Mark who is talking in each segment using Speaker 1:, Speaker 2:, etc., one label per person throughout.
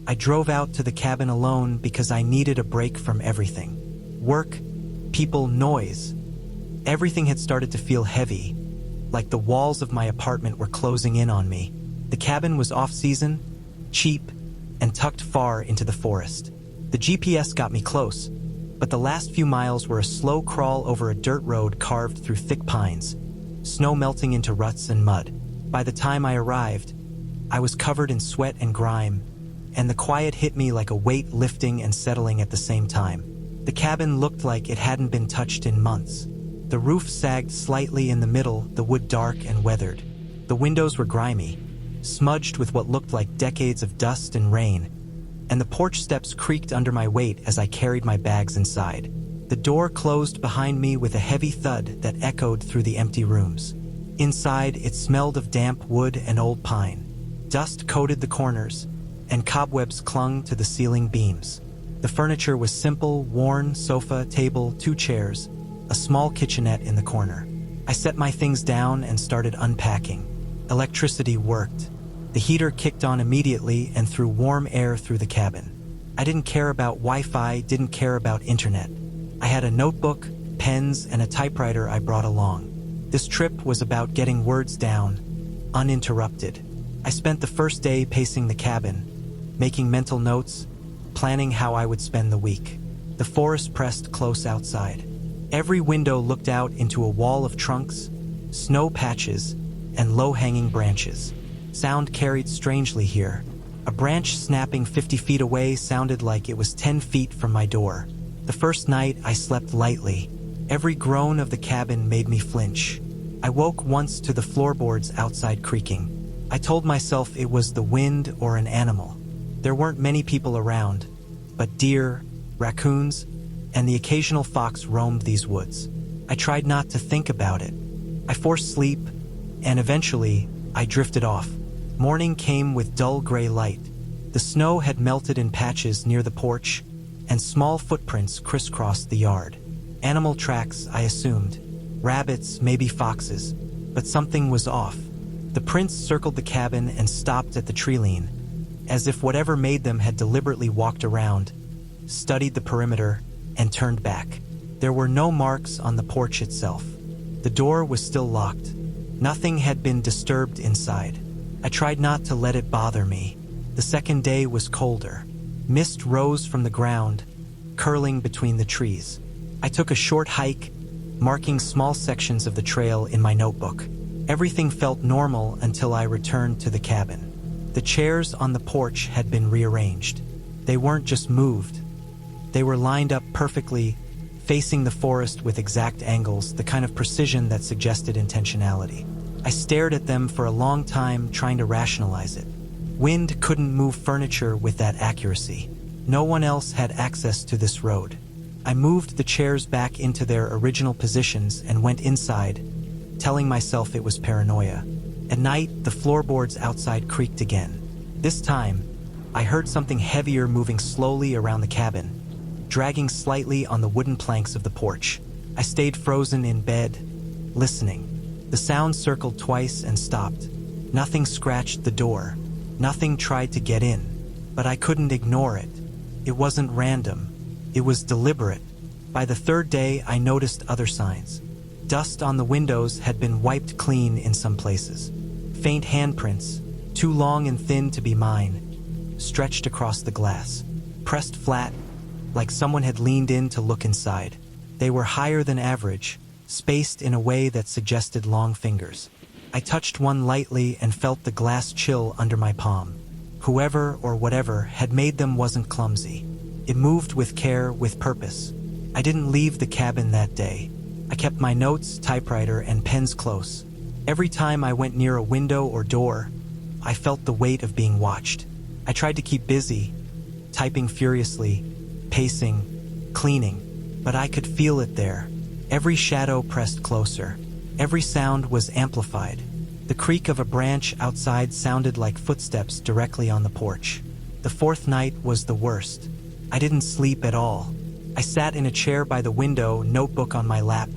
Speaker 1: I drove out to the cabin alone because I needed a break from everything. Work, people, noise. Everything had started to feel heavy, like the walls of my apartment were closing in on me. The cabin was off-season, cheap, and tucked far into the forest. The GPS got me close, but the last few miles were a slow crawl over a dirt road carved through thick pines, snow melting into ruts and mud. By the time I arrived, I was covered in sweat and grime, and the quiet hit me like a weight lifting and settling at the same time. The cabin looked like it hadn't been touched in months. The roof sagged slightly in the middle, the wood dark and weathered. The windows were grimy, smudged with what looked like decades of dust and rain, and the porch steps creaked under my weight as I carried my bags inside. The door closed behind me with a heavy thud that echoed through the empty rooms. Inside, it smelled of damp wood and old pine. Dust coated the corners, and cobwebs clung to the ceiling beams. The furniture was simple, worn: sofa, table, 2 chairs, a small kitchenette in the corner. I set my things down and started unpacking. Electricity worked. The heater kicked on immediately and threw warm air through the cabin. I didn't care about Wi-Fi, didn't care about internet. I had a notebook, pens, and a typewriter I brought along. This trip was about getting words down, uninterrupted. I spent the first day pacing the cabin, making mental notes, planning how I would spend the week. The forest pressed close outside. Every window looked out into a wall of trunks, snow patches, and low-hanging branches. Sound carried strangely here. A branch snapping 50 feet away sounded like it was 10 feet from my door. The first night, I slept lightly. Every groan of the cabin made me flinch. I woke once to the floorboards outside creaking. I told myself it was the wind or an animal. There weren't many people around, but deer, raccoons, and the occasional fox roamed these woods. I tried not to think about it. I forced sleep, and eventually, I drifted off. Morning came with dull gray light. The snow had melted in patches near the porch, and small footprints crisscrossed the yard. Animal tracks, I assumed. Rabbits, maybe foxes. But something was off. The prints circled the cabin and stopped at the treeline, as if whatever made them had deliberately walked around, studied the perimeter, and turned back. There were no marks on the porch itself. The door was still locked. Nothing had been disturbed inside. I tried not to let it bother me. The second day was colder. Mist rose from the ground, curling between the trees. I took a short hike, marking small sections of the trail in my notebook. Everything felt normal until I returned to the cabin. The chairs on the porch had been rearranged. They weren't just moved. They were lined up perfectly, facing the forest with exact angles, the kind of precision that suggested intentionality. I stared at them for a long time, trying to rationalize it. Wind couldn't move furniture with that accuracy. No one else had access to this road. I moved the chairs back into their original positions and went inside, telling myself it was paranoia. At night, the floorboards outside creaked again. This time, I heard something heavier moving slowly around the cabin, dragging slightly on the wooden planks of the porch. I stayed frozen in bed, listening. The sound circled twice and stopped. Nothing scratched the door. Nothing tried to get in. But I couldn't ignore it. It wasn't random. It was deliberate. By the third day, I noticed other signs. Dust on the windows had been wiped clean in some places. Faint handprints, too long and thin to be mine, stretched across the glass. Pressed flat, like someone had leaned in to look inside. They were higher than average, spaced in a way that suggested long fingers. I touched one lightly and felt the glass chill under my palm. Whoever or whatever had made them wasn't clumsy. It moved with care, with purpose. I didn't leave the cabin that day. I kept my notes, typewriter, and pens close. Every time I went near a window or door, I felt the weight of being watched. I tried to keep busy, typing furiously, pacing, cleaning, but I could feel it there. Every shadow pressed closer. Every sound was amplified. The creak of a branch outside sounded like footsteps directly on the porch. The fourth night was the worst. I didn't sleep at all. I sat in a chair by the window, notebook on my lap,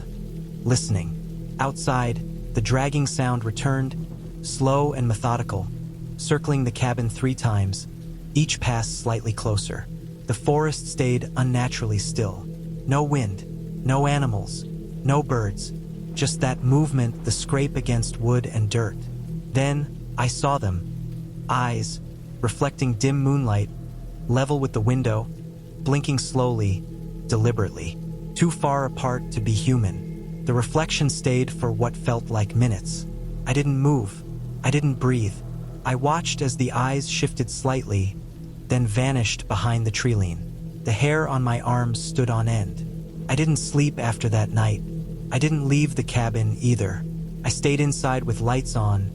Speaker 1: listening. Outside, the dragging sound returned, slow and methodical, circling the cabin 3 times, each pass slightly closer. The forest stayed unnaturally still. No wind, no animals, no birds, just that movement, the scrape against wood and dirt. Then, I saw them. Eyes, reflecting dim moonlight, level with the window, blinking slowly, deliberately. Too far apart to be human. The reflection stayed for what felt like minutes. I didn't move. I didn't breathe. I watched as the eyes shifted slightly, then vanished behind the treeline. The hair on my arms stood on end. I didn't sleep after that night. I didn't leave the cabin either. I stayed inside with lights on,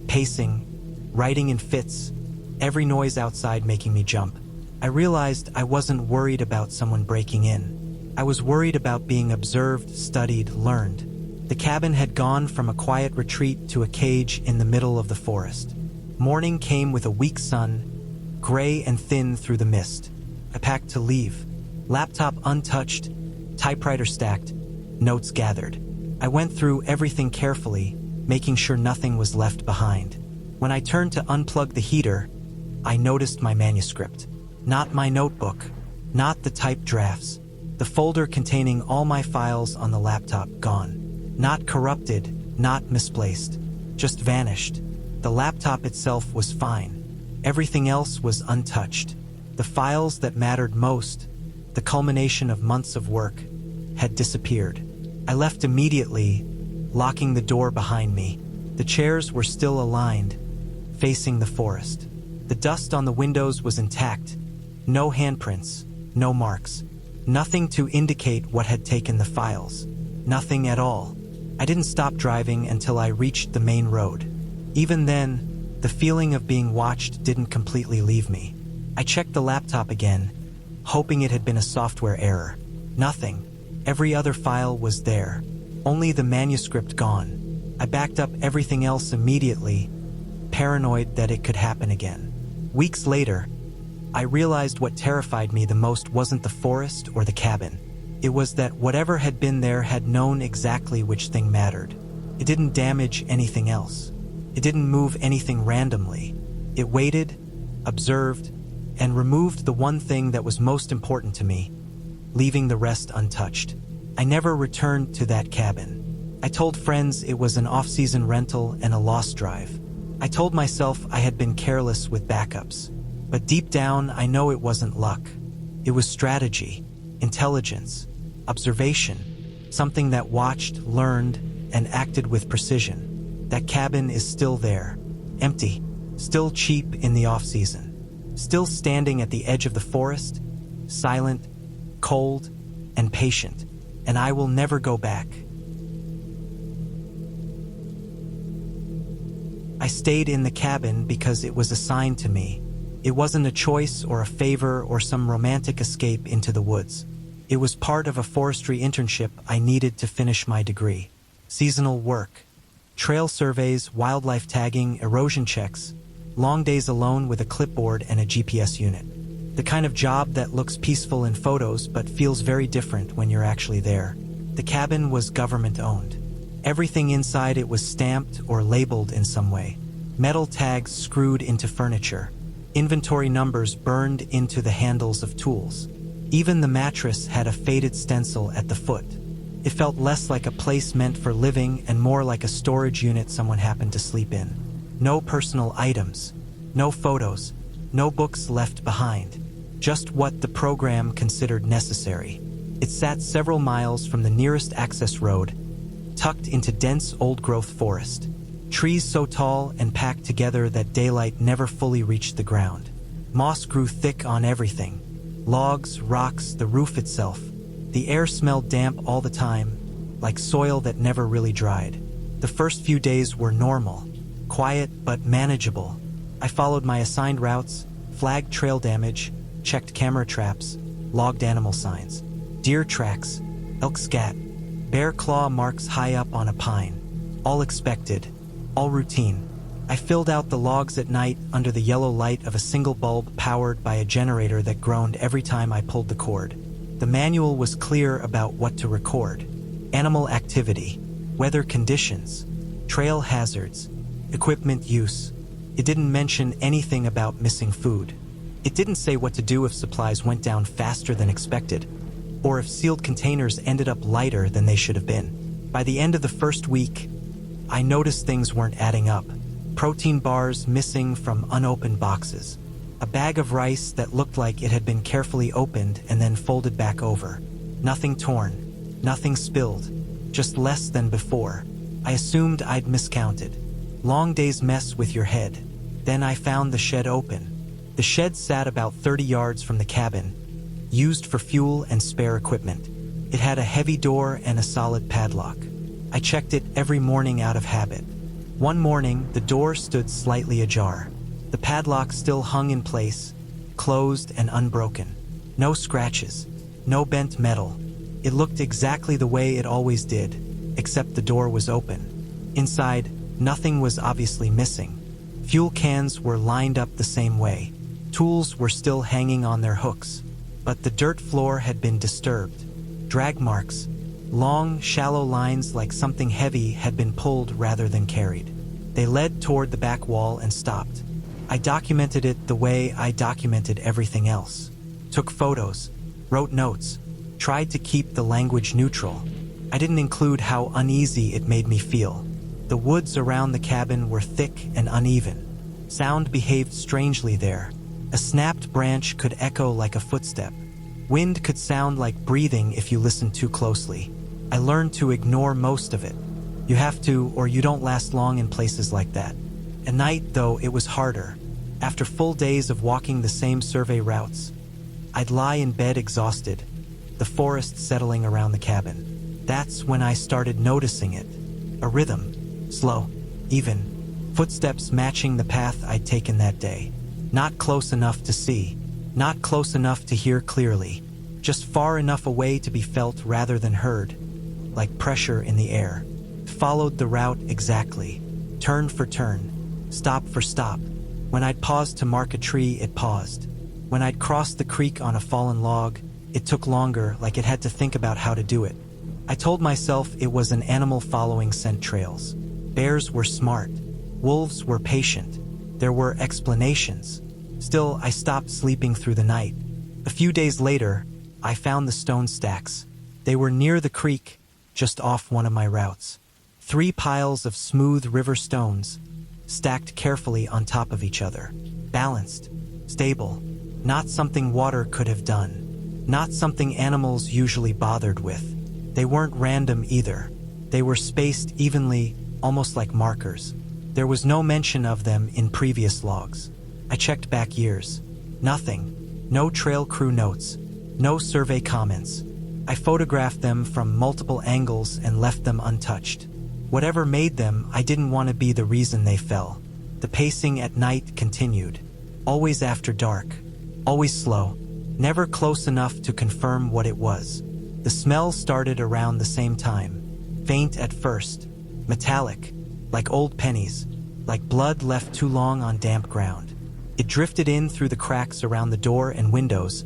Speaker 1: pacing, writing in fits, every noise outside making me jump. I realized I wasn't worried about someone breaking in. I was worried about being observed, studied, learned. The cabin had gone from a quiet retreat to a cage in the middle of the forest. Morning came with a weak sun, gray and thin through the mist. I packed to leave. Laptop untouched, typewriter stacked, notes gathered. I went through everything carefully, making sure nothing was left behind. When I turned to unplug the heater, I noticed my manuscript. Not my notebook, not the typed drafts. The folder containing all my files on the laptop gone. Not corrupted, not misplaced, just vanished. The laptop itself was fine. Everything else was untouched. The files that mattered most, the culmination of months of work, had disappeared. I left immediately, locking the door behind me. The chairs were still aligned, facing the forest. The dust on the windows was intact. No handprints, no marks. Nothing to indicate what had taken the files. Nothing at all. I didn't stop driving until I reached the main road. Even then, the feeling of being watched didn't completely leave me. I checked the laptop again, hoping it had been a software error. Nothing. Every other file was there. Only the manuscript gone. I backed up everything else immediately, paranoid that it could happen again. Weeks later, I realized what terrified me the most wasn't the forest or the cabin. It was that whatever had been there had known exactly which thing mattered. It didn't damage anything else. It didn't move anything randomly. It waited, observed, and removed the one thing that was most important to me, leaving the rest untouched. I never returned to that cabin. I told friends it was an off-season rental and a lost drive. I told myself I had been careless with backups. But deep down, I know it wasn't luck. It was strategy, intelligence, observation, something that watched, learned, and acted with precision. That cabin is still there, empty, still cheap in the off-season, still standing at the edge of the forest, silent, cold, and patient, and I will never go back. I stayed in the cabin because it was assigned to me. It wasn't a choice or a favor or some romantic escape into the woods. It was part of a forestry internship I needed to finish my degree. Seasonal work, trail surveys, wildlife tagging, erosion checks, long days alone with a clipboard and a GPS unit. The kind of job that looks peaceful in photos but feels very different when you're actually there. The cabin was government-owned. Everything inside it was stamped or labeled in some way. Metal tags screwed into furniture. Inventory numbers burned into the handles of tools. Even the mattress had a faded stencil at the foot. It felt less like a place meant for living and more like a storage unit someone happened to sleep in. No personal items, no photos, no books left behind. Just what the program considered necessary. It sat several miles from the nearest access road, tucked into dense old-growth forest. Trees so tall and packed together that daylight never fully reached the ground. Moss grew thick on everything. Logs, rocks, the roof itself. The air smelled damp all the time, like soil that never really dried. The first few days were normal, quiet but manageable. I followed my assigned routes, flagged trail damage, checked camera traps, logged animal signs. Deer tracks, elk scat, bear claw marks high up on a pine. All expected. All routine. I filled out the logs at night under the yellow light of a single bulb powered by a generator that groaned every time I pulled the cord. The manual was clear about what to record. Animal activity, weather conditions, trail hazards, equipment use. It didn't mention anything about missing food. It didn't say what to do if supplies went down faster than expected, or if sealed containers ended up lighter than they should have been. By the end of the first week, I noticed things weren't adding up. Protein bars missing from unopened boxes. A bag of rice that looked like it had been carefully opened and then folded back over. Nothing torn, nothing spilled, just less than before. I assumed I'd miscounted. Long days mess with your head. Then I found the shed open. The shed sat about 30 yards from the cabin, used for fuel and spare equipment. It had a heavy door and a solid padlock. I checked it every morning out of habit. One morning, the door stood slightly ajar. The padlock still hung in place, closed and unbroken. No scratches, no bent metal. It looked exactly the way it always did, except the door was open. Inside, nothing was obviously missing. Fuel cans were lined up the same way. Tools were still hanging on their hooks, but the dirt floor had been disturbed. Drag marks, long, shallow lines like something heavy had been pulled rather than carried. They led toward the back wall and stopped. I documented it the way I documented everything else. Took photos, wrote notes, tried to keep the language neutral. I didn't include how uneasy it made me feel. The woods around the cabin were thick and uneven. Sound behaved strangely there. A snapped branch could echo like a footstep. Wind could sound like breathing if you listened too closely. I learned to ignore most of it. You have to, or you don't last long in places like that. At night, though, it was harder. After full days of walking the same survey routes, I'd lie in bed exhausted, the forest settling around the cabin. That's when I started noticing it. A rhythm, slow, even, footsteps matching the path I'd taken that day. Not close enough to see, not close enough to hear clearly, just far enough away to be felt rather than heard, like pressure in the air. Followed the route exactly, turn for turn, stop for stop. When I'd paused to mark a tree, it paused. When I'd crossed the creek on a fallen log, it took longer, like it had to think about how to do it. I told myself it was an animal following scent trails. Bears were smart. Wolves were patient. There were explanations. Still, I stopped sleeping through the night. A few days later, I found the stone stacks. They were near the creek, just off one of my routes. 3 piles of smooth river stones, stacked carefully on top of each other. Balanced, stable, not something water could have done. Not something animals usually bothered with. They weren't random either. They were spaced evenly, almost like markers. There was no mention of them in previous logs. I checked back years. Nothing. No trail crew notes. No survey comments. I photographed them from multiple angles and left them untouched. Whatever made them, I didn't want to be the reason they fell. The pacing at night continued. Always after dark. Always slow. Never close enough to confirm what it was. The smell started around the same time. Faint at first. Metallic. Like old pennies. Like blood left too long on damp ground. It drifted in through the cracks around the door and windows.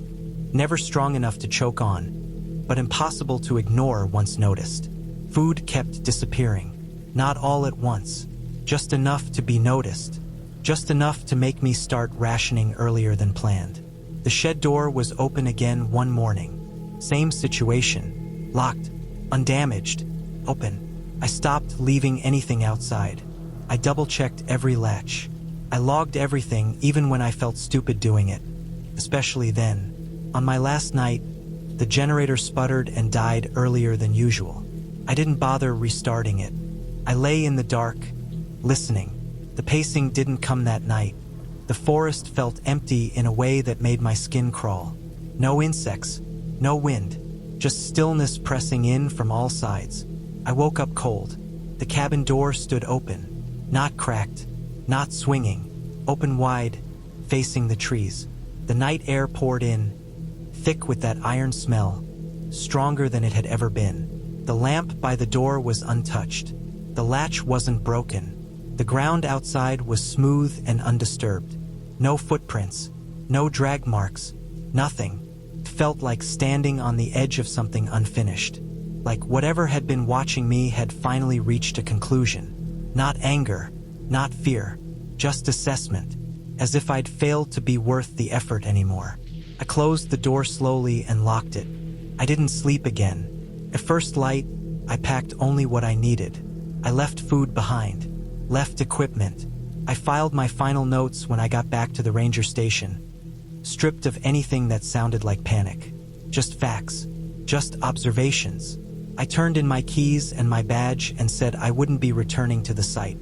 Speaker 1: Never strong enough to choke on, but impossible to ignore once noticed. Food kept disappearing. Not all at once. Just enough to be noticed. Just enough to make me start rationing earlier than planned. The shed door was open again one morning. Same situation. Locked. Undamaged. Open. I stopped leaving anything outside. I double-checked every latch. I logged everything even when I felt stupid doing it. Especially then. On my last night, the generator sputtered and died earlier than usual. I didn't bother restarting it. I lay in the dark, listening. The pacing didn't come that night. The forest felt empty in a way that made my skin crawl. No insects, no wind, just stillness pressing in from all sides. I woke up cold. The cabin door stood open, not cracked, not swinging, open wide, facing the trees. The night air poured in, thick with that iron smell, stronger than it had ever been. The lamp by the door was untouched. The latch wasn't broken. The ground outside was smooth and undisturbed. No footprints, no drag marks, nothing. It felt like standing on the edge of something unfinished. Like whatever had been watching me had finally reached a conclusion. Not anger, not fear, just assessment. as if I'd failed to be worth the effort anymore. I closed the door slowly and locked it. I didn't sleep again. At first light, I packed only what I needed. I left food behind, left equipment. I filed my final notes when I got back to the ranger station, stripped of anything that sounded like panic. Just facts, just observations. I turned in my keys and my badge and said I wouldn't be returning to the site.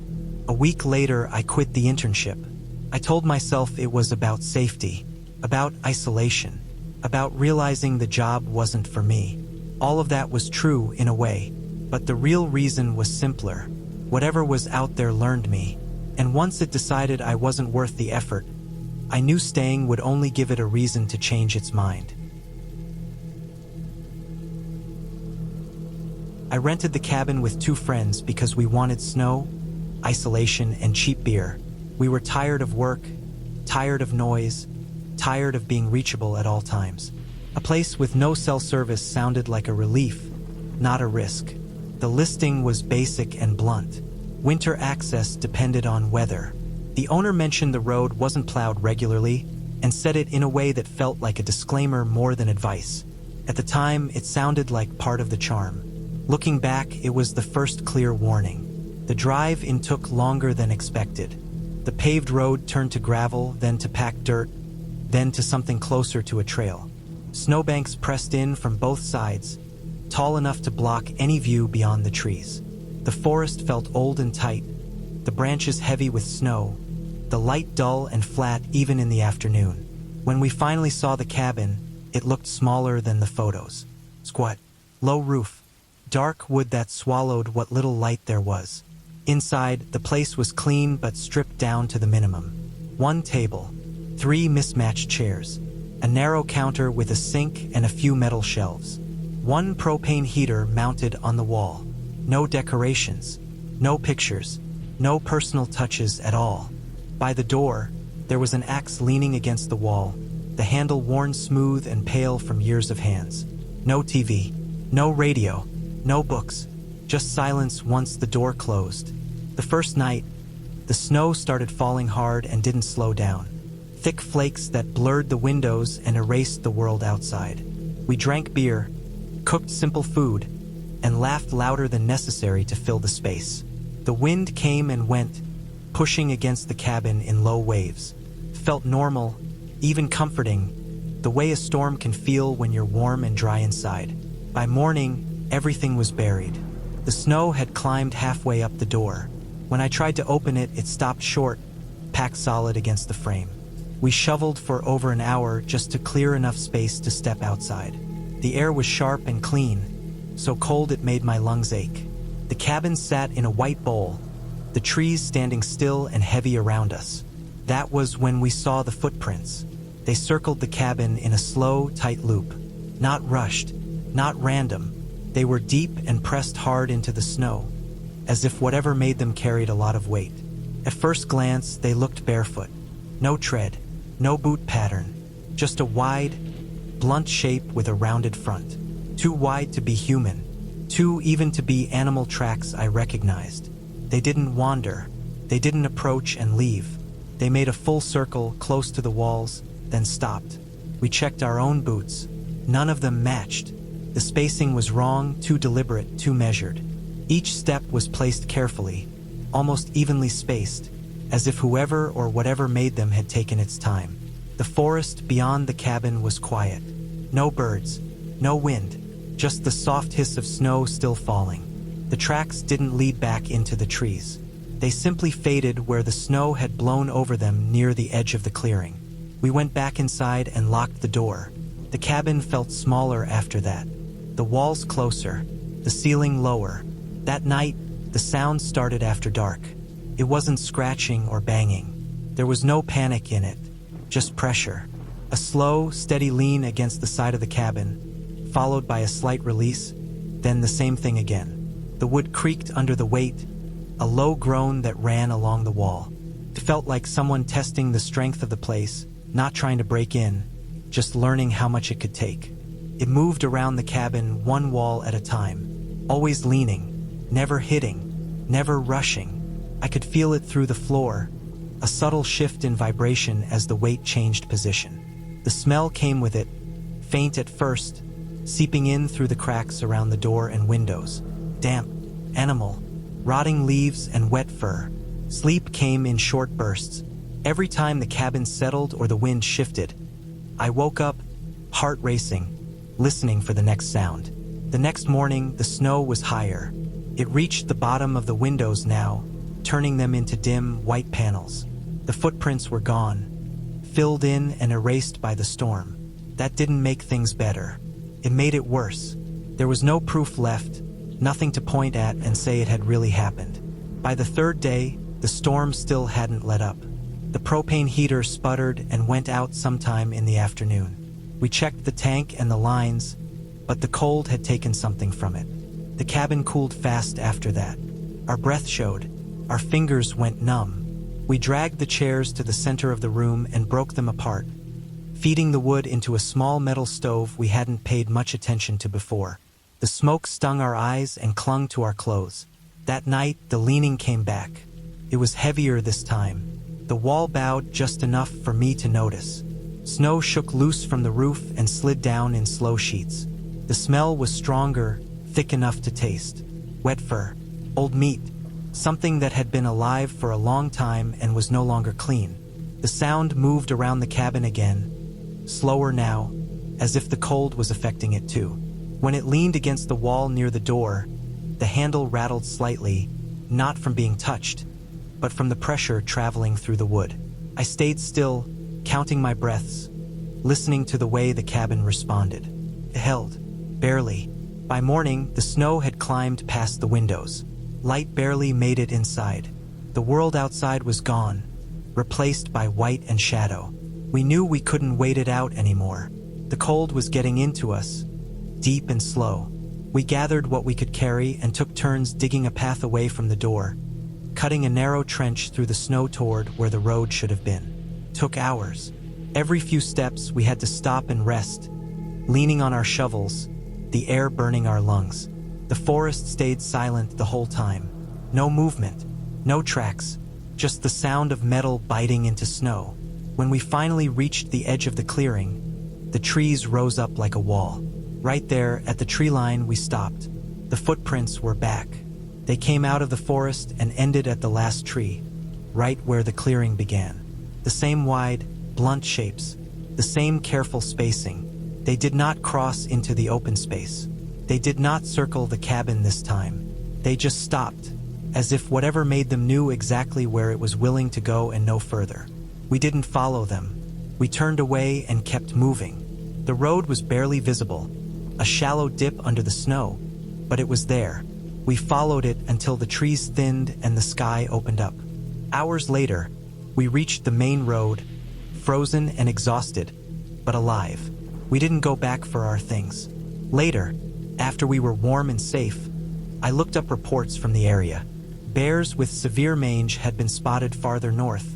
Speaker 1: A week later, I quit the internship. I told myself it was about safety, about isolation, about realizing the job wasn't for me. All of that was true in a way, but the real reason was simpler. Whatever was out there learned me, and once it decided I wasn't worth the effort, I knew staying would only give it a reason to change its mind. I rented the cabin with 2 friends because we wanted snow, isolation, and cheap beer. We were tired of work, tired of noise, tired of being reachable at all times. A place with no cell service sounded like a relief, not a risk. The listing was basic and blunt. Winter access depended on weather. The owner mentioned the road wasn't plowed regularly and said it in a way that felt like a disclaimer more than advice. At the time, it sounded like part of the charm. Looking back, it was the first clear warning. The drive-in took longer than expected. The paved road turned to gravel, then to packed dirt, then to something closer to a trail. Snowbanks pressed in from both sides, tall enough to block any view beyond the trees. The forest felt old and tight, the branches heavy with snow, the light dull and flat even in the afternoon. When we finally saw the cabin, it looked smaller than the photos. Squat, low roof, dark wood that swallowed what little light there was. Inside, the place was clean but stripped down to the minimum. 1 table, 3 mismatched chairs, a narrow counter with a sink and a few metal shelves. 1 propane heater mounted on the wall. No decorations, no pictures, no personal touches at all. By the door, there was an axe leaning against the wall, the handle worn smooth and pale from years of hands. No TV, no radio, no books, just silence once the door closed. The first night, the snow started falling hard and didn't slow down. Thick flakes that blurred the windows and erased the world outside. We drank beer, cooked simple food, and laughed louder than necessary to fill the space. The wind came and went, pushing against the cabin in low waves. Felt normal, even comforting, the way a storm can feel when you're warm and dry inside. By morning, everything was buried. The snow had climbed halfway up the door. When I tried to open it, it stopped short, packed solid against the frame. We shoveled for over an hour just to clear enough space to step outside. The air was sharp and clean, so cold it made my lungs ache. The cabin sat in a white bowl, the trees standing still and heavy around us. That was when we saw the footprints. They circled the cabin in a slow, tight loop. Not rushed, not random. They were deep and pressed hard into the snow, as if whatever made them carried a lot of weight. At first glance, they looked barefoot. No tread, no boot pattern, just a wide, blunt shape with a rounded front. Too wide to be human, too even to be animal tracks I recognized. They didn't wander, they didn't approach and leave. They made a full circle close to the walls, then stopped. We checked our own boots. None of them matched. The spacing was wrong, too deliberate, too measured. Each step was placed carefully, almost evenly spaced, as if whoever or whatever made them had taken its time. The forest beyond the cabin was quiet. No birds, no wind, just the soft hiss of snow still falling. The tracks didn't lead back into the trees. They simply faded where the snow had blown over them near the edge of the clearing. We went back inside and locked the door. The cabin felt smaller after that. The walls closer, the ceiling lower. That night, the sound started after dark. It wasn't scratching or banging. There was no panic in it, just pressure. A slow, steady lean against the side of the cabin, followed by a slight release, then the same thing again. The wood creaked under the weight, a low groan that ran along the wall. It felt like someone testing the strength of the place, not trying to break in, just learning how much it could take. It moved around the cabin one wall at a time, always leaning, never hitting, never rushing. I could feel it through the floor, a subtle shift in vibration as the weight changed position. The smell came with it, faint at first, seeping in through the cracks around the door and windows. Damp, animal, rotting leaves and wet fur. Sleep came in short bursts. Every time the cabin settled or the wind shifted, I woke up, heart racing, listening for the next sound. The next morning, the snow was higher. It reached the bottom of the windows now, turning them into dim, white panels. The footprints were gone, filled in and erased by the storm. That didn't make things better. It made it worse. There was no proof left, nothing to point at and say it had really happened. By the third day, the storm still hadn't let up. The propane heater sputtered and went out sometime in the afternoon. We checked the tank and the lines, but the cold had taken something from it. The cabin cooled fast after that. Our breath showed. Our fingers went numb. We dragged the chairs to the center of the room and broke them apart, feeding the wood into a small metal stove we hadn't paid much attention to before. The smoke stung our eyes and clung to our clothes. That night, the leaning came back. It was heavier this time. The wall bowed just enough for me to notice. Snow shook loose from the roof and slid down in slow sheets. The smell was stronger, thick enough to taste. Wet fur, old meat, something that had been alive for a long time and was no longer clean. The sound moved around the cabin again, slower now, as if the cold was affecting it too. When it leaned against the wall near the door, the handle rattled slightly, not from being touched, but from the pressure traveling through the wood. I stayed still, counting my breaths, listening to the way the cabin responded. It held, barely. By morning, the snow had climbed past the windows. Light barely made it inside. The world outside was gone, replaced by white and shadow. We knew we couldn't wait it out anymore. The cold was getting into us, deep and slow. We gathered what we could carry and took turns digging a path away from the door, cutting a narrow trench through the snow toward where the road should have been. Took hours. Every few steps we had to stop and rest, leaning on our shovels, the air burning our lungs. The forest stayed silent the whole time. No movement, no tracks, just the sound of metal biting into snow. When we finally reached the edge of the clearing, the trees rose up like a wall. Right there, at the tree line, we stopped. The footprints were back. They came out of the forest and ended at the last tree, right where the clearing began. The same wide, blunt shapes, the same careful spacing. They did not cross into the open space. They did not circle the cabin this time. They just stopped, as if whatever made them knew exactly where it was willing to go and no further. We didn't follow them. We turned away and kept moving. The road was barely visible, a shallow dip under the snow, but it was there. We followed it until the trees thinned and the sky opened up. Hours later, we reached the main road, frozen and exhausted, but alive. We didn't go back for our things. Later, after we were warm and safe, I looked up reports from the area. Bears with severe mange had been spotted farther north,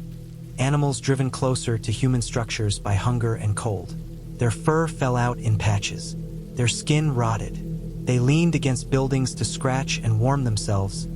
Speaker 1: animals driven closer to human structures by hunger and cold. Their fur fell out in patches. Their skin rotted. They leaned against buildings to scratch and warm themselves,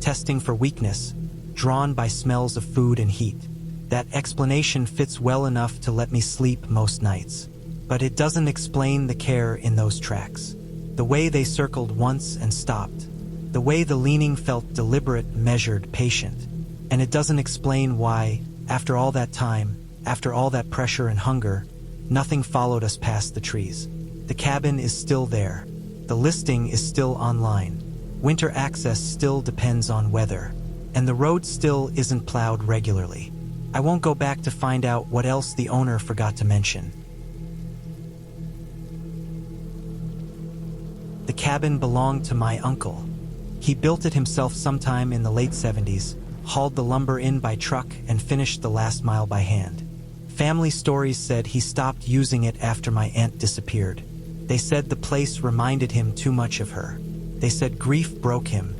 Speaker 1: testing for weakness, drawn by smells of food and heat. That explanation fits well enough to let me sleep most nights. But it doesn't explain the care in those tracks. The way they circled once and stopped. The way the leaning felt deliberate, measured, patient. And it doesn't explain why, after all that time, after all that pressure and hunger, nothing followed us past the trees. The cabin is still there. The listing is still online. Winter access still depends on weather. And the road still isn't plowed regularly. I won't go back to find out what else the owner forgot to mention. The cabin belonged to my uncle. He built it himself sometime in the late 70s, hauled the lumber in by truck, and finished the last mile by hand. Family stories said he stopped using it after my aunt disappeared. They said the place reminded him too much of her. They said grief broke him.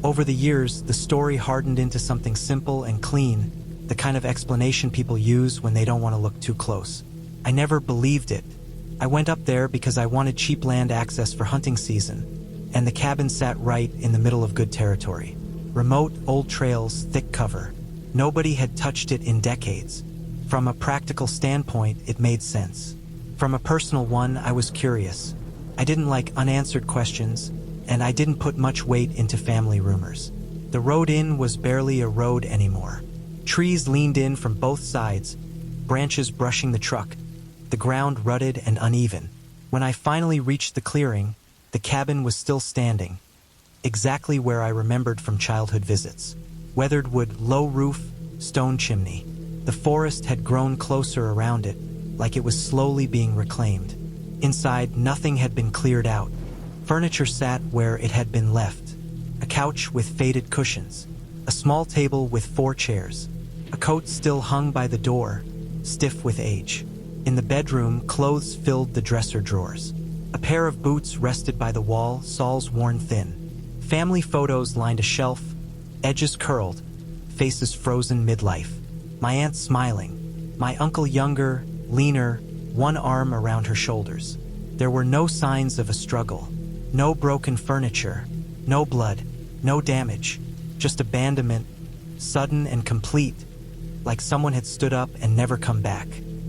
Speaker 1: Over the years, the story hardened into something simple and clean, the kind of explanation people use when they don't want to look too close. I never believed it. I went up there because I wanted cheap land access for hunting season, and the cabin sat right in the middle of good territory. Remote, old trails, thick cover. Nobody had touched it in decades. From a practical standpoint, it made sense. From a personal one, I was curious. I didn't like unanswered questions, and I didn't put much weight into family rumors. The road in was barely a road anymore. Trees leaned in from both sides, branches brushing the truck, the ground rutted and uneven. When I finally reached the clearing, the cabin was still standing, exactly where I remembered from childhood visits. Weathered wood, low roof, stone chimney. The forest had grown closer around it, like it was slowly being reclaimed. Inside, nothing had been cleared out. Furniture sat where it had been left. A couch with faded cushions. A small table with 4 chairs. A coat still hung by the door, stiff with age. In the bedroom, clothes filled the dresser drawers. A pair of boots rested by the wall, soles worn thin. Family photos lined a shelf, edges curled, faces frozen midlife. My aunt smiling. My uncle younger, leaner, one arm around her shoulders. There were no signs of a struggle. No broken furniture. No blood. No damage. Just abandonment, sudden and complete, like someone had stood up and never come back.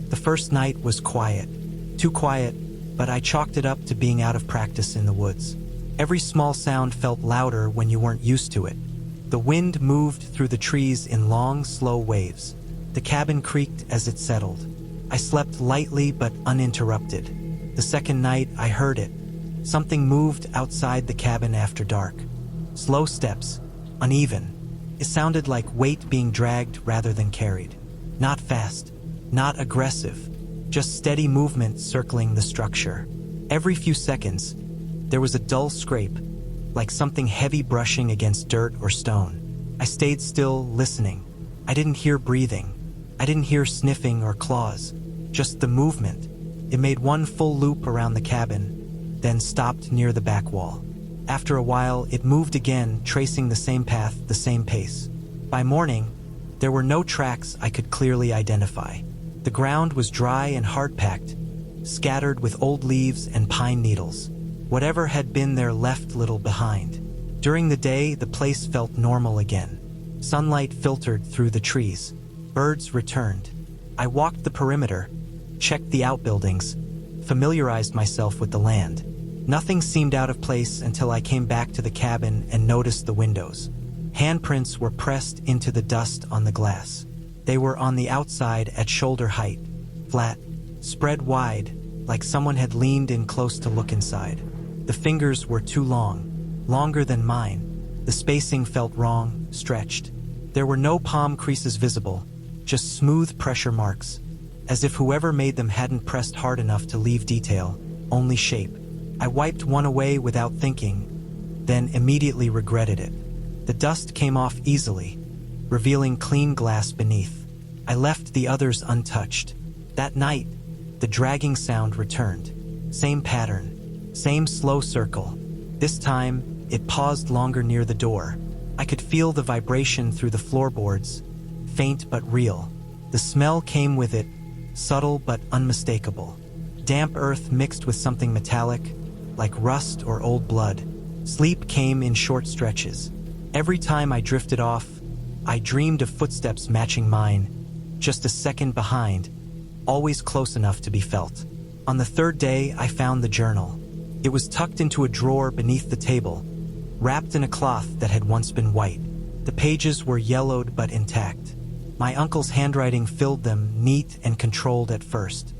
Speaker 1: The first night was quiet. Too quiet, but I chalked it up to being out of practice in the woods. Every small sound felt louder when you weren't used to it. The wind moved through the trees in long, slow waves. The cabin creaked as it settled. I slept lightly but uninterrupted. The second night, I heard it. Something moved outside the cabin after dark. Slow steps, uneven. It sounded like weight being dragged rather than carried. Not fast, not aggressive, just steady movement circling the structure. Every few seconds, there was a dull scrape, like something heavy brushing against dirt or stone. I stayed still, listening. I didn't hear breathing. I didn't hear sniffing or claws, just the movement. It made one full loop around the cabin, then stopped near the back wall. After a while, it moved again, tracing the same path, the same pace. By morning, there were no tracks I could clearly identify. The ground was dry and hard-packed, scattered with old leaves and pine needles. Whatever had been there left little behind. During the day, the place felt normal again. Sunlight filtered through the trees. Birds returned. I walked the perimeter, checked the outbuildings, familiarized myself with the land. Nothing seemed out of place until I came back to the cabin and noticed the windows. Handprints were pressed into the dust on the glass. They were on the outside at shoulder height, flat, spread wide, like someone had leaned in close to look inside. The fingers were too long, longer than mine. The spacing felt wrong, stretched. There were no palm creases visible, just smooth pressure marks, as if whoever made them hadn't pressed hard enough to leave detail, only shape. I wiped one away without thinking, then immediately regretted it. The dust came off easily, revealing clean glass beneath. I left the others untouched. That night, the dragging sound returned. Same pattern, same slow circle. This time, it paused longer near the door. I could feel the vibration through the floorboards, faint but real. The smell came with it, subtle but unmistakable. Damp earth mixed with something metallic, like rust or old blood. Sleep came in short stretches. Every time I drifted off, I dreamed of footsteps matching mine, just a second behind, always close enough to be felt. On the third day, I found the journal. It was tucked into a drawer beneath the table, wrapped in a cloth that had once been white. The pages were yellowed but intact. My uncle's handwriting filled them, neat and controlled at first.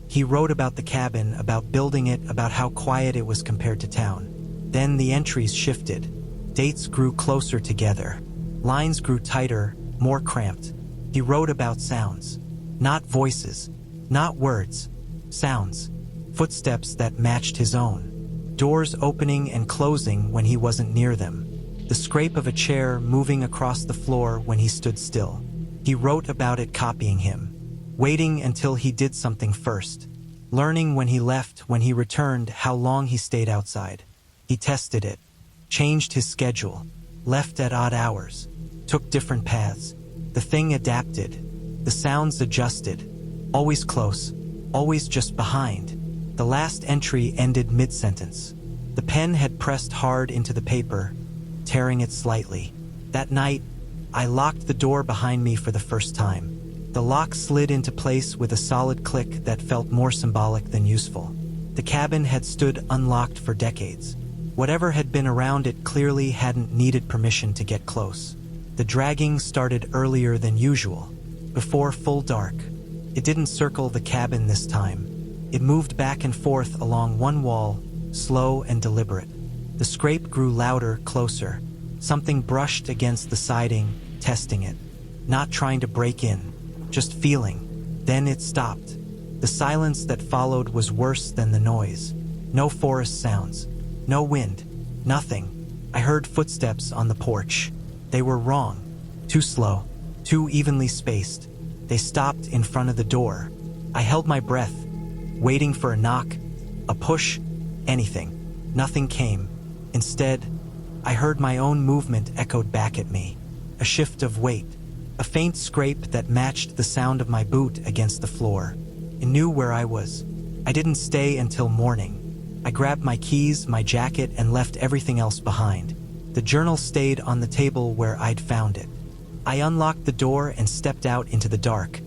Speaker 1: He wrote about the cabin, about building it, about how quiet it was compared to town. Then the entries shifted. Dates grew closer together. Lines grew tighter, more cramped. He wrote about sounds. Not voices, not words. Sounds. Footsteps that matched his own. Doors opening and closing when he wasn't near them. The scrape of a chair moving across the floor when he stood still. He wrote about it copying him. Waiting until he did something first. Learning when he left, when he returned, how long he stayed outside. He tested it. Changed his schedule. Left at odd hours. Took different paths. The thing adapted. The sounds adjusted. Always close. Always just behind. The last entry ended mid-sentence. The pen had pressed hard into the paper, tearing it slightly. That night, I locked the door behind me for the first time. The lock slid into place with a solid click that felt more symbolic than useful. The cabin had stood unlocked for decades. Whatever had been around it clearly hadn't needed permission to get close. The dragging started earlier than usual, before full dark. It didn't circle the cabin this time. It moved back and forth along one wall, slow and deliberate. The scrape grew louder, closer. Something brushed against the siding, testing it. Not trying to break in, just feeling. Then it stopped. The silence that followed was worse than the noise. No forest sounds. No wind. Nothing. I heard footsteps on the porch. They were wrong. Too slow. Too evenly spaced. They stopped in front of the door. I held my breath, waiting for a knock, a push, anything. Nothing came. Instead, I heard my own movement echoed back at me. A shift of weight. A faint scrape that matched the sound of my boot against the floor. It knew where I was. I didn't stay until morning. I grabbed my keys, my jacket, and left everything else behind. The journal stayed on the table where I'd found it. I unlocked the door and stepped out into the dark,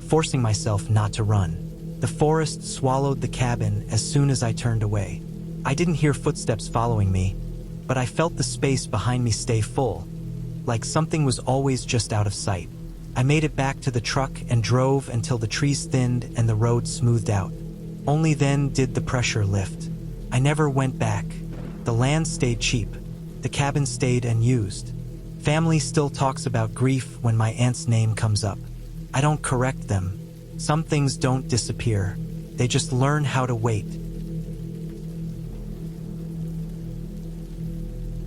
Speaker 1: forcing myself not to run. The forest swallowed the cabin as soon as I turned away. I didn't hear footsteps following me, but I felt the space behind me stay full, like something was always just out of sight. I made it back to the truck and drove until the trees thinned and the road smoothed out. Only then did the pressure lift. I never went back. The land stayed cheap. The cabin stayed unused. Family still talks about grief when my aunt's name comes up. I don't correct them. Some things don't disappear. They just learn how to wait.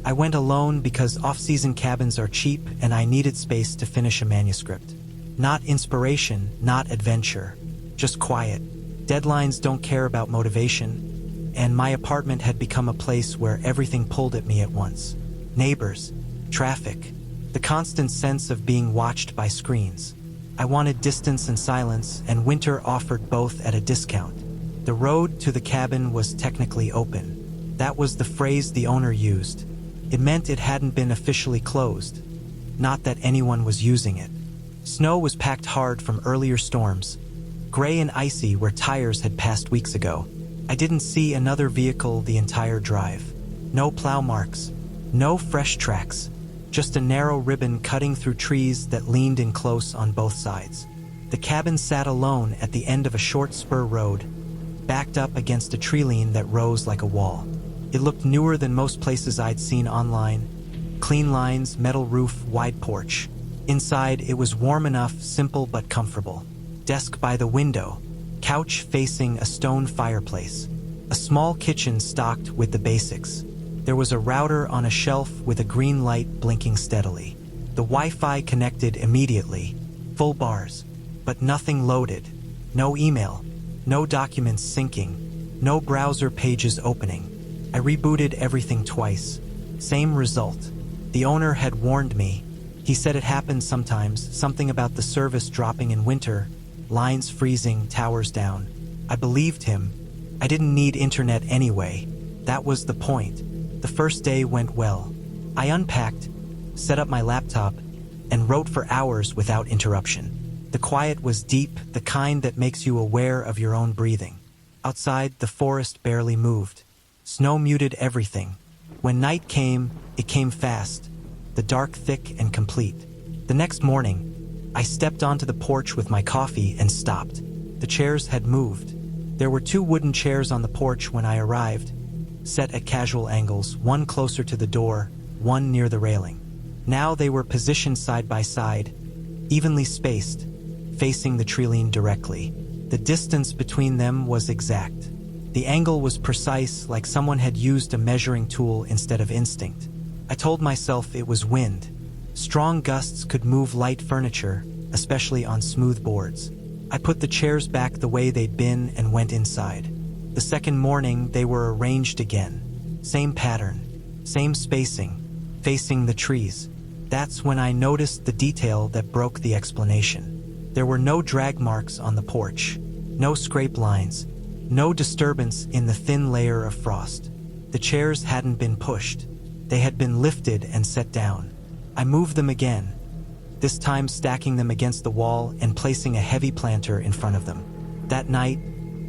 Speaker 1: I went alone because off-season cabins are cheap and I needed space to finish a manuscript. Not inspiration, not adventure, just quiet. Deadlines don't care about motivation, and my apartment had become a place where everything pulled at me at once. Neighbors, traffic, the constant sense of being watched by screens. I wanted distance and silence, and winter offered both at a discount. The road to the cabin was technically open. That was the phrase the owner used. It meant it hadn't been officially closed, not that anyone was using it. Snow was packed hard from earlier storms, gray and icy where tires had passed weeks ago. I didn't see another vehicle the entire drive. No plow marks, no fresh tracks, just a narrow ribbon cutting through trees that leaned in close on both sides. The cabin sat alone at the end of a short spur road, backed up against a tree line that rose like a wall. It looked newer than most places I'd seen online. Clean lines, metal roof, wide porch. Inside, it was warm enough, simple but comfortable. Desk by the window, couch facing a stone fireplace. A small kitchen stocked with the basics. There was a router on a shelf with a green light blinking steadily. The Wi-Fi connected immediately, full bars, but nothing loaded. No email, no documents syncing, no browser pages opening. I rebooted everything twice. Same result. The owner had warned me. He said it happens sometimes, something about the service dropping in winter, lines freezing, towers down. I believed him. I didn't need internet anyway. That was the point. The first day went well. I unpacked, set up my laptop, and wrote for hours without interruption. The quiet was deep, the kind that makes you aware of your own breathing. Outside, the forest barely moved. Snow muted everything. When night came, it came fast, the dark thick and complete. The next morning, I stepped onto the porch with my coffee and stopped. The chairs had moved. There were 2 wooden chairs on the porch when I arrived, set at casual angles, one closer to the door, one near the railing. Now they were positioned side by side, evenly spaced, facing the tree line directly. The distance between them was exact. The angle was precise, like someone had used a measuring tool instead of instinct. I told myself it was wind. Strong gusts could move light furniture, especially on smooth boards. I put the chairs back the way they'd been and went inside. The second morning, they were arranged again. Same pattern, same spacing, facing the trees. That's when I noticed the detail that broke the explanation. There were no drag marks on the porch, no scrape lines, no disturbance in the thin layer of frost. The chairs hadn't been pushed. They had been lifted and set down. I moved them again, this time stacking them against the wall and placing a heavy planter in front of them. That night,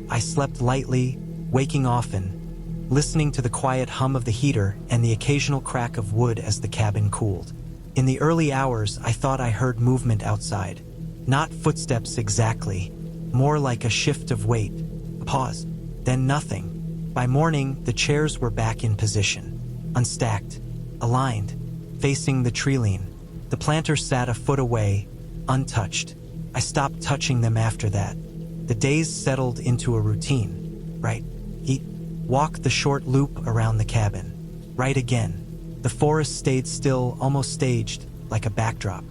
Speaker 1: I slept lightly, waking often, listening to the quiet hum of the heater and the occasional crack of wood as the cabin cooled. In the early hours, I thought I heard movement outside. Not footsteps exactly, more like a shift of weight, a pause, then nothing. By morning, the chairs were back in position, unstacked, aligned, facing the tree-line. The planter sat a foot away, untouched. I stopped touching them after that. The days settled into a routine. Right. Eat. Walk the short loop around the cabin. Right again. The forest stayed still, almost staged, like a backdrop.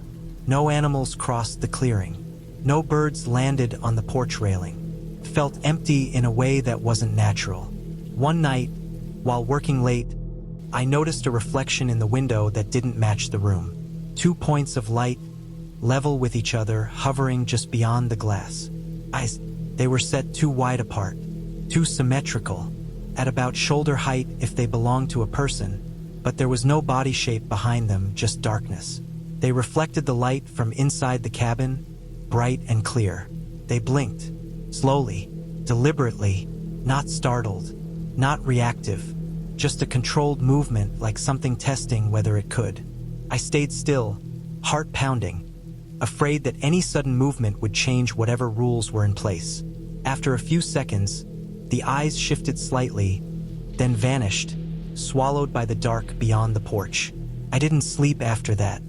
Speaker 1: No animals crossed the clearing. No birds landed on the porch railing. It felt empty in a way that wasn't natural. One night, while working late, I noticed a reflection in the window that didn't match the room. 2 points of light, level with each other, hovering just beyond the glass. Eyes, they were set too wide apart, too symmetrical, at about shoulder height if they belonged to a person, but there was no body shape behind them, just darkness. They reflected the light from inside the cabin, bright and clear. They blinked, slowly, deliberately, not startled, not reactive, just a controlled movement like something testing whether it could. I stayed still, heart pounding, afraid that any sudden movement would change whatever rules were in place. After a few seconds, the eyes shifted slightly, then vanished, swallowed by the dark beyond the porch. I didn't sleep after that.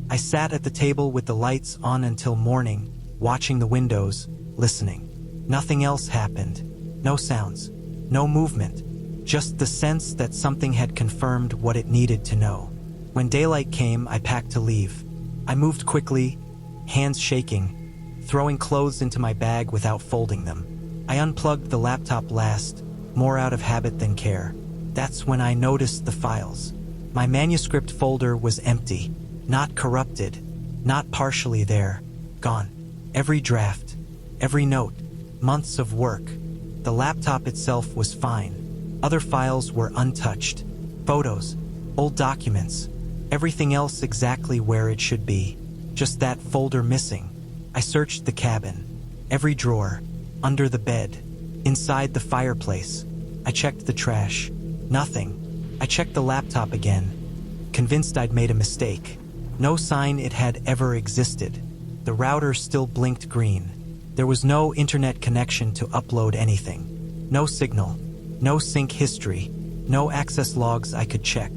Speaker 1: I sat at the table with the lights on until morning, watching the windows, listening. Nothing else happened. No sounds, no movement, just the sense that something had confirmed what it needed to know. When daylight came, I packed to leave. I moved quickly, hands shaking, throwing clothes into my bag without folding them. I unplugged the laptop last, more out of habit than care. That's when I noticed the files. My manuscript folder was empty, not corrupted, not partially there, gone. Every draft, every note, months of work. The laptop itself was fine. Other files were untouched. Photos, old documents, everything else exactly where it should be. Just that folder missing. I searched the cabin. Every drawer, under the bed, inside the fireplace. I checked the trash. Nothing. I checked the laptop again, convinced I'd made a mistake. No sign it had ever existed. The router still blinked green. There was no internet connection to upload anything. No signal. No sync history. No access logs I could check.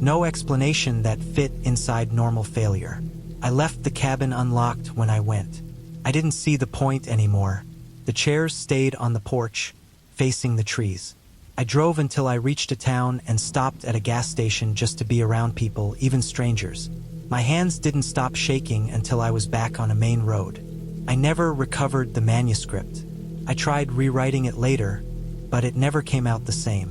Speaker 1: No explanation that fit inside normal failure. I left the cabin unlocked when I went. I didn't see the point anymore. The chairs stayed on the porch, facing the trees. I drove until I reached a town and stopped at a gas station just to be around people, even strangers. My hands didn't stop shaking until I was back on a main road. I never recovered the manuscript. I tried rewriting it later, but it never came out the same.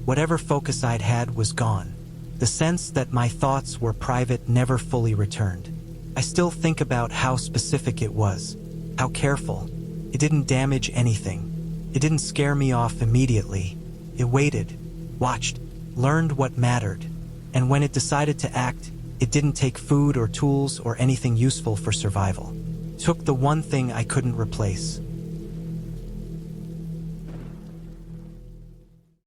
Speaker 1: Whatever focus I'd had was gone. The sense that my thoughts were private never fully returned. I still think about how specific it was, how careful. It didn't damage anything. It didn't scare me off immediately. It waited, watched, learned what mattered. And when it decided to act, it didn't take food or tools or anything useful for survival. It took the one thing I couldn't replace.